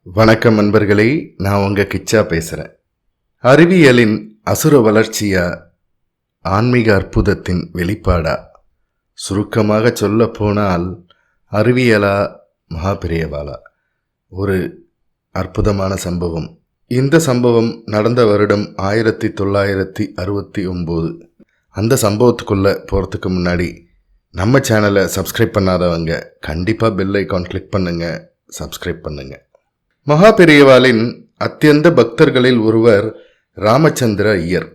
வணக்கம் நண்பர்களே, நான் உங்க கிச்சா பேசுறேன். அறிவியலின் அசுர வளர்ச்சியா, ஆன்மீக அற்புதத்தின் வெளிப்பாடா? சுருக்கமாக சொல்ல போனால் அறிவியலா, மகாபெரியவாளா? ஒரு அற்புதமான சம்பவம். இந்த சம்பவம் நடந்த வருடம் 1969. அந்த சம்பவத்துக்குள்ள போறதுக்கு முன்னாடி நம்ம சேனலை சப்ஸ்கிரைப் பண்ணாதவங்க கண்டிப்பாக பெல் ஐக்கான் கிளிக் பண்ணுங்க, சப்ஸ்கிரைப் பண்ணுங்க. மகாபெரியவாளின் அத்தியந்த பக்தர்களில் ஒருவர் ராமச்சந்திர ஐயர்.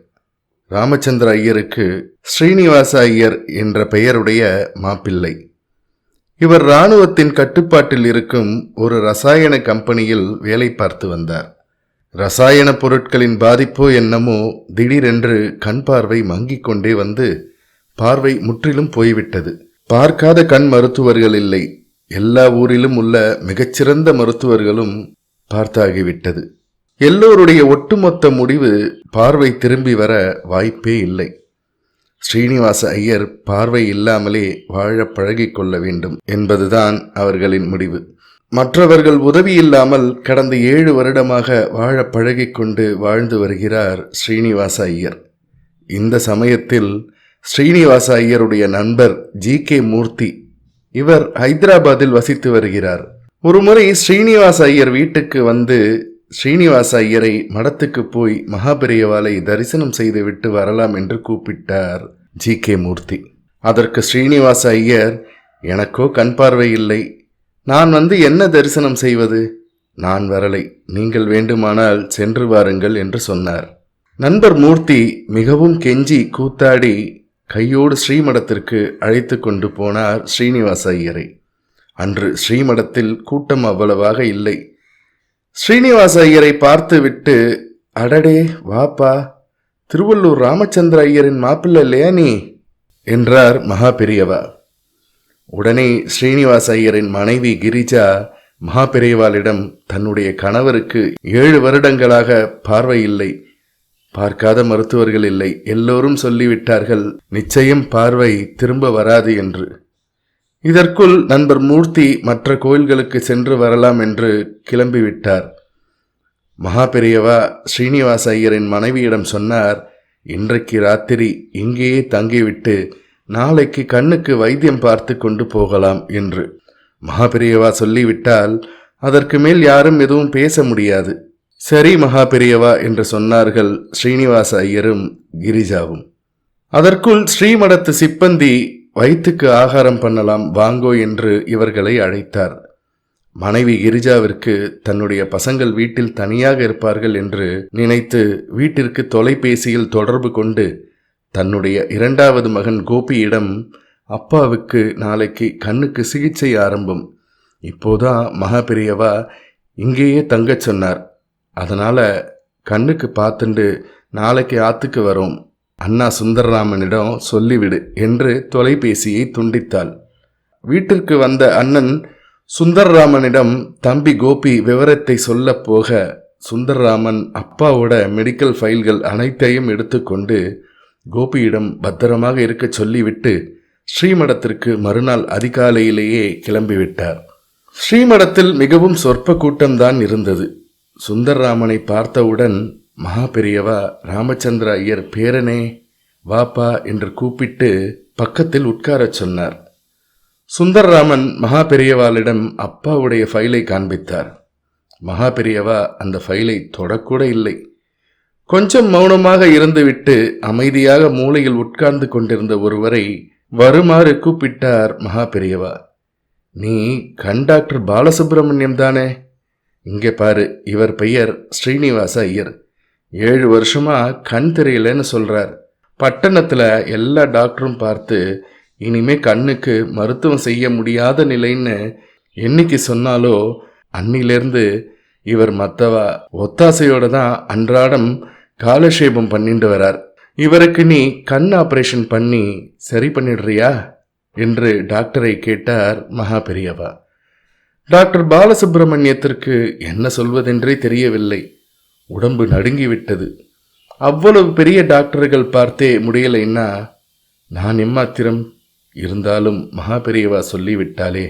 ராமச்சந்திர ஐயருக்கு ஸ்ரீனிவாச ஐயர் என்ற பெயருடைய மாப்பிள்ளை. இவர் இராணுவத்தின் கட்டுப்பாட்டில் இருக்கும் ஒரு ரசாயன கம்பெனியில் வேலை பார்த்து வந்தார். ரசாயன பொருட்களின் பாதிப்போ என்னமோ திடீரென்று கண் பார்வை மங்கிக் கொண்டே வந்து பார்வை முற்றிலும் போய்விட்டது. பார்க்காத கண் மருத்துவர்கள் இல்லை. எல்லா ஊரிலும் உள்ள மிகச்சிறந்த மருத்துவர்களும் பார்த்தாகிவிட்டது. எல்லோருடைய ஒட்டுமொத்த முடிவு பார்வை திரும்பி வர வாய்ப்பே இல்லை. ஸ்ரீனிவாச ஐயர் பார்வை இல்லாமலே வாழ பழகிக் கொள்ள வேண்டும் என்பதுதான் அவர்களின் முடிவு. மற்றவர்கள் உதவி இல்லாமல் கடந்த 7 வருடமாக வாழ பழகிக்கொண்டு வாழ்ந்து வருகிறார் ஸ்ரீனிவாச ஐயர். இந்த சமயத்தில் ஸ்ரீனிவாச ஐயருடைய நண்பர் ஜி.கே. மூர்த்தி, இவர் ஹைதராபாத்தில் வசித்து வருகிறார். ஒருமுறை ஸ்ரீனிவாச ஐயர் வீட்டுக்கு வந்து ஸ்ரீனிவாச ஐயரை மடத்துக்கு போய் மகாபெரியவாளை தரிசனம் செய்து விட்டு வரலாம் என்று கூப்பிட்டார் ஜி.கே. மூர்த்தி. அதற்கு ஸ்ரீனிவாச ஐயர், எனக்கோ கண் பார்வை இல்லை, நான் வந்து என்ன தரிசனம் செய்வது? நான் வரலை, நீங்கள் வேண்டுமானால் சென்று வாருங்கள் என்று சொன்னார். நண்பர் மூர்த்தி மிகவும் கெஞ்சி கூத்தாடி கையோடு ஸ்ரீமடத்திற்கு அழைத்து கொண்டு போனார் ஸ்ரீனிவாச ஐயரை. அன்று ஸ்ரீமடத்தில் கூட்டம் அவ்வளவாக இல்லை. ஸ்ரீனிவாச ஐயரை பார்த்து விட்டு, அடடே வாப்பா, திருவள்ளூர் ராமச்சந்திர ஐயரின் மாப்பிள்ளை இல்லையா நீ என்றார் மகாபெரியவா. உடனே ஸ்ரீனிவாச ஐயரின் மனைவி கிரிஜா மகாபெரியவாளிடம் தன்னுடைய கணவருக்கு 7 வருடங்களாக பார்வை இல்லை, பார்க்காத மருத்துவர்கள் இல்லை, எல்லோரும் சொல்லிவிட்டார்கள், நிச்சயம் பார்வை திரும்ப வராது என்று. இதற்குள் நண்பர் மூர்த்தி மற்ற கோயில்களுக்கு சென்று வரலாம் என்று கிளம்பிவிட்டார். மகாபெரியவா ஸ்ரீனிவாச ஐயரின் மனைவியிடம் சொன்னார், இன்றைக்கு ராத்திரி இங்கேயே தங்கிவிட்டு நாளைக்கு கண்ணுக்கு வைத்தியம் பார்த்து கொண்டு போகலாம் என்று. மகாபெரியவா சொல்லிவிட்டால் அதற்கு மேல் யாரும் எதுவும் பேச முடியாது. சரி மகாபெரியவா என்று சொன்னார்கள் ஸ்ரீனிவாச ஐயரும் கிரிஜாவும். அதற்குள் ஸ்ரீமடத்து சிப்பந்தி வயிற்றுக்கு ஆகாரம் பண்ணலாம் வாங்கோ என்று இவர்களை அழைத்தார். மனைவி கிரிஜாவிற்கு தன்னுடைய பசங்கள் வீட்டில் தனியாக இருப்பார்கள் என்று நினைத்து வீட்டிற்கு தொலைபேசியில் தொடர்பு கொண்டு தன்னுடைய 2வது மகன் கோபியிடம், அப்பாவுக்கு நாளைக்கு கண்ணுக்கு சிகிச்சை ஆரம்பம், இப்போதான் மகாபெரியவா இங்கேயே தங்கச் சொன்னார், அதனால கண்ணுக்கு பார்த்துண்டு நாளைக்கு ஆத்துக்கு வரோம், அண்ணா சுந்தரராமனிடம் சொல்லிவிடு என்று தொலைபேசியை துண்டித்தாள். வீட்டிற்கு வந்த அண்ணன் சுந்தரராமனிடம் தம்பி கோபி விவரத்தை சொல்ல போக, சுந்தரராமன் அப்பாவோட மெடிக்கல் ஃபைல்கள் அனைத்தையும் எடுத்துக்கொண்டு கோபியிடம் பத்திரமாக இருக்க சொல்லிவிட்டு ஸ்ரீமடத்திற்கு மறுநாள் அதிகாலையிலேயே கிளம்பிவிட்டார். ஸ்ரீமடத்தில் மிகவும் சொற்ப கூட்டம்தான் இருந்தது. சுந்தரராமனை பார்த்தவுடன் மகாபெரியவா ராமச்சந்திர ஐயர் பேரனே வாப்பா என்று கூப்பிட்டு பக்கத்தில் உட்காரச் சொன்னார். சுந்தரராமன் மகாபெரியவாளிடம் அப்பாவுடைய ஃபைலை காண்பித்தார். மகாபெரியவா அந்த ஃபைலை தொடக்கூட இல்லை. கொஞ்சம் மௌனமாக இருந்துவிட்டு அமைதியாக மூலையில் உட்கார்ந்து கொண்டிருந்த ஒருவரை வருமாறு கூப்பிட்டார் மகாபெரியவா. நீ கண் டாக்டர் பாலசுப்ரமணியம் தானே? இங்கே பாரு, இவர் பெயர் ஸ்ரீனிவாச ஐயர். 7 வருஷமா கண் தெரியலன்னு சொல்றார். பட்டணத்துல எல்லா டாக்டரும் பார்த்து இனிமே கண்ணுக்கு மருத்துவம் செய்ய முடியாத நிலைன்னு என்னைக்கு சொன்னாலோ அன்னிலிருந்து இவர் மத்தவா ஒத்தாசையோட தான் அன்றாடம் காலக்ஷேபம் பண்ணிட்டு வரார். இவருக்கு நீ கண் ஆபரேஷன் பண்ணி சரி பண்ணிடுறியா என்று டாக்டரை கேட்டார் மகாபெரியவா. டாக்டர் பாலசுப்ரமணியத்திற்கு என்ன சொல்வதென்றே தெரியவில்லை. உடம்பு நடுங்கிவிட்டது. அவ்வளவு பெரிய டாக்டர்கள் பார்த்தே முடியலைன்னா நான் எம்மாத்திரம்? இருந்தாலும் மகாபெரியவா சொல்லிவிட்டாலே.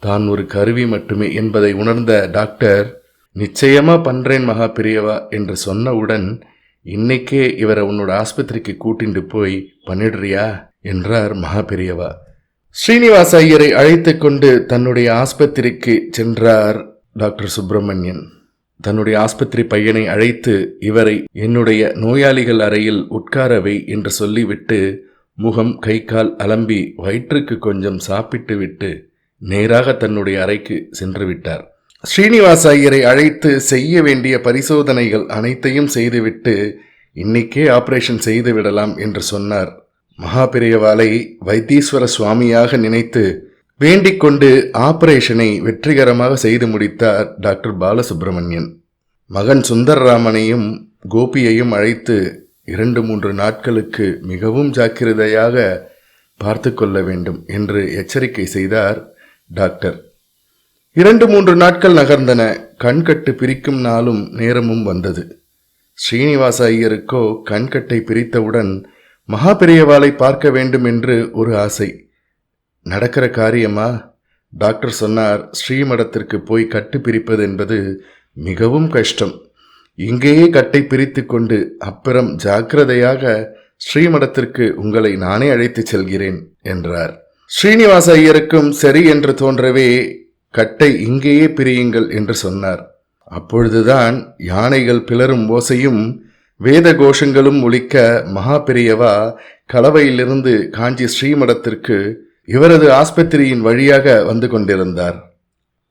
தான் ஒரு கருவி மட்டுமே என்பதை உணர்ந்த டாக்டர், நிச்சயமா பண்றேன் மகா பெரியவா என்று சொன்னவுடன், இன்னைக்கே இவரை உன்னோட ஆஸ்பத்திரிக்கு கூட்டிட்டு போய் பண்ணிடுறியா என்றார் மகா பெரியவா. ஸ்ரீனிவாச ஐயரை அழைத்து கொண்டு தன்னுடைய ஆஸ்பத்திரிக்கு சென்றார் டாக்டர் சுப்பிரமணியன். தன்னுடைய ஆஸ்பத்திரி பையனை அழைத்து, இவரை என்னுடைய நோயாளிகள் அறையில் உட்காரவை என்று சொல்லிவிட்டு, முகம் கை கால் அலம்பி வயிற்றுக்கு கொஞ்சம் சாப்பிட்டு விட்டு நேராக தன்னுடைய அறைக்கு சென்று விட்டார். ஸ்ரீனிவாச ஐயரை அழைத்து செய்ய வேண்டிய பரிசோதனைகள் அனைத்தையும் செய்துவிட்டு இன்னைக்கே ஆபரேஷன் செய்து விடலாம் என்று சொன்னார். மகா பெரியவாளை வைத்தீஸ்வர சுவாமியாக நினைத்து வேண்டிக் கொண்டு ஆபரேஷனை வெற்றிகரமாக செய்து முடித்தார் டாக்டர் பாலசுப்பிரமணியன். மகன் சுந்தரராமனையும் கோபியையும் அழைத்து 2-3 நாட்களுக்கு மிகவும் ஜாக்கிரதையாக பார்த்து கொள்ள வேண்டும் என்று எச்சரிக்கை செய்தார் டாக்டர். 2-3 நாட்கள் நகர்ந்தன. கண்கட்டு பிரிக்கும் நாளும் நேரமும் வந்தது. ஸ்ரீனிவாச ஐயருக்கோ கண்கட்டை பிரித்தவுடன் மகா பெரியவாளை பார்க்க வேண்டும் என்று ஒரு ஆசை. நடக்கிற காரியமா? டாக்டர் சொன்னார், ஸ்ரீமடத்திற்கு போய் கட்டு பிரிப்பது என்பது மிகவும் கஷ்டம். இங்கேயே கட்டை பிரித்து கொண்டு அப்புறம் ஜாக்கிரதையாக ஸ்ரீமடத்திற்கு உங்களை நானே அழைத்து செல்கிறேன் என்றார். ஸ்ரீனிவாச ஐயருக்கும் சரி என்று தோன்றவே கட்டை இங்கேயே பிரியுங்கள் என்று சொன்னார். அப்பொழுதுதான் யானைகள் பிளரும் ஓசையும் வேத கோஷங்களும் ஒலிக்க மகா பெரியவா கலவையிலிருந்து காஞ்சி ஸ்ரீமடத்திற்கு இவரது ஆஸ்பத்திரியின் வழியாக வந்து கொண்டிருந்தார்.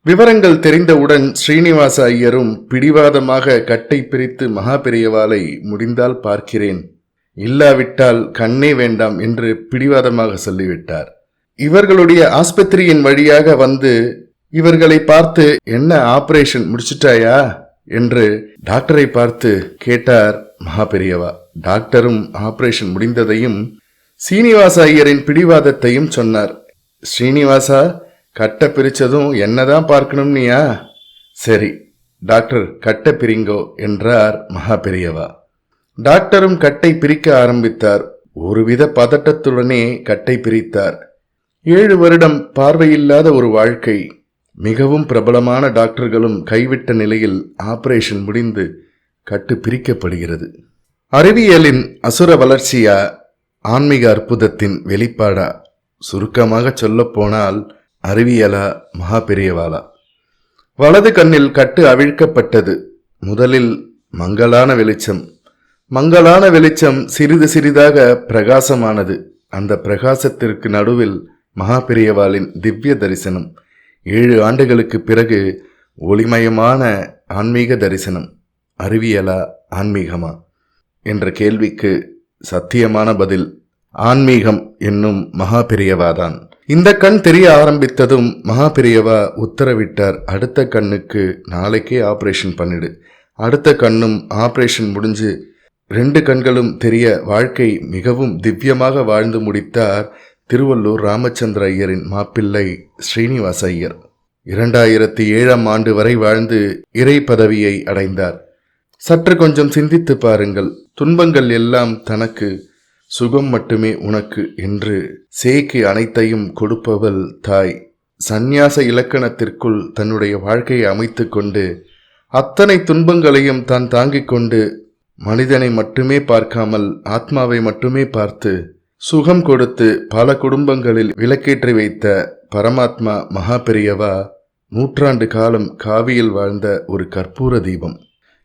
விவரங்கள் தெரிந்தவுடன் ஸ்ரீனிவாச ஐயரும் பிடிவாதமாக கட்டை பிரித்து மகா பெரியவாளை முடிந்தால் பார்க்கிறேன், இல்லாவிட்டால் கண்ணே வேண்டாம் என்று பிடிவாதமாக சொல்லிவிட்டார். இவர்களுடைய ஆஸ்பத்திரியின் வழியாக வந்து இவர்களை பார்த்து, என்ன ஆபரேஷன் முடிச்சிட்டாயா என்று டாக்டரை பார்த்து கேட்டார் மகா பெரியவா. டாக்டரும் ஆபரேஷன் முடிந்ததையும் ஸ்ரீனிவாச ஐயரின் பிடிவாதத்தையும் சொன்னார். ஸ்ரீனிவாசா, கட்டை பிரிச்சதும் என்னதான் பார்க்கணும்னியா? சரி டாக்டர், கட்டை பிரிங்கோ என்றார் மகா பெரியவா. டாக்டரும் கட்டை பிரிக்க ஆரம்பித்தார். ஒருவித பதட்டத்துடனே கட்டை பிரித்தார். 7 வருடம் பார்வையில்லாத ஒரு வாழ்க்கை. மிகவும் பிரபலமான டாக்டர்களும் கைவிட்ட நிலையில் ஆபரேஷன் முடிந்து கட்டு பிரிக்கப்படுகிறது. அறிவியலின் அசுர வளர்ச்சியா, ஆன்மீக அற்புதத்தின் வெளிப்பாடா? சுருக்கமாக சொல்லப்போனால் அறிவியலா, மகா பெரியவாளா? வலது கண்ணில் கட்டு அவிழ்க்கப்பட்டது. முதலில் மங்கலான வெளிச்சம் சிறிது சிறிதாக பிரகாசமானது. அந்த பிரகாசத்திற்கு நடுவில் மகா பெரியவாளின் திவ்ய தரிசனம். 7 ஆண்டுகளுக்கு பிறகு ஒளிமயமான ஆன்மீக தரிசனம். அறிவியலா, ஆன்மீகமா என்ற கேள்விக்கு சத்தியமான பதில் ஆன்மீகம் என்னும் மகா பெரியவாதான். இந்த கண் தெரிய ஆரம்பித்ததும் மகா பெரியவா உத்தரவிட்டார், அடுத்த கண்ணுக்கு நாளைக்கே ஆபரேஷன் பண்ணிடு. அடுத்த கண்ணும் ஆபரேஷன் முடிஞ்சு 2 கண்களும் தெரிய வாழ்க்கை மிகவும் திவ்யமாக வாழ்ந்து முடித்தார் திருவள்ளூர் ராமச்சந்திர ஐயரின் மாப்பிள்ளை ஸ்ரீனிவாச ஐயர். 2007ஆம் ஆண்டு வரை வாழ்ந்து இறை பதவியை அடைந்தார். சற்று கொஞ்சம் சிந்தித்து பாருங்கள். துன்பங்கள் எல்லாம் தனக்கு, சுகம் மட்டுமே உனக்கு என்று சேய்க்கு அனைத்தையும் கொடுப்பவள் தாய். சந்நியாச இலக்கணத்திற்குள் தன்னுடைய வாழ்க்கையை அமைத்து கொண்டு அத்தனை துன்பங்களையும் தான் தாங்கிக் கொண்டு மனிதனை மட்டுமே பார்க்காமல் ஆத்மாவை மட்டுமே பார்த்து சுகம் கொடுத்து பல குடும்பங்களில் விளக்கேற்றி வைத்த பரமாத்மா மகா பெரியவா 100 ஆண்டு காலம் காவியில் வாழ்ந்த ஒரு கற்பூர தீபம்.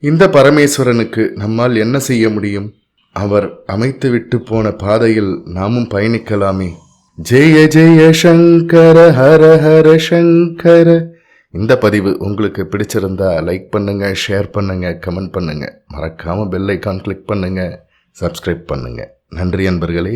இந்த பரமேஸ்வரனுக்கு நம்மால் என்ன செய்ய முடியும்? அவர் அமைத்துவிட்டு போன பாதையில் நாமும் பயணிக்கலாமே. ஜெய ஜெய சங்கர ஹர ஹர சங்கர. இந்த பதிவு உங்களுக்கு பிடிச்சிருந்தா லைக் பண்ணுங்க, ஷேர் பண்ணுங்க, கமெண்ட் பண்ணுங்க. மறக்காம பெல் ஐக்கான் கிளிக் பண்ணுங்க, சப்ஸ்கிரைப் பண்ணுங்க. நன்றி அன்பர்களே.